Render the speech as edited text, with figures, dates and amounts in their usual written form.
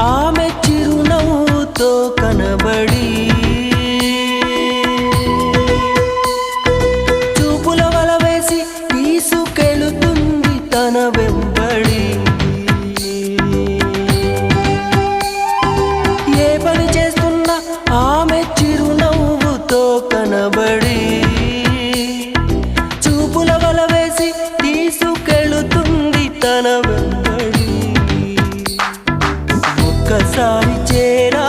ఆమె చిరునవ్వుతో కనబడి చూపుల వల వేసి తీసుకెళుతుంది తన వెంబడి. ఏ పని చేస్తున్నా ఆమె చిరునవ్వుతో కనబడి చూపుల వల వేసి తీసుకెళుతుంది తన వెంబడి. ఒక్కసారి చేరా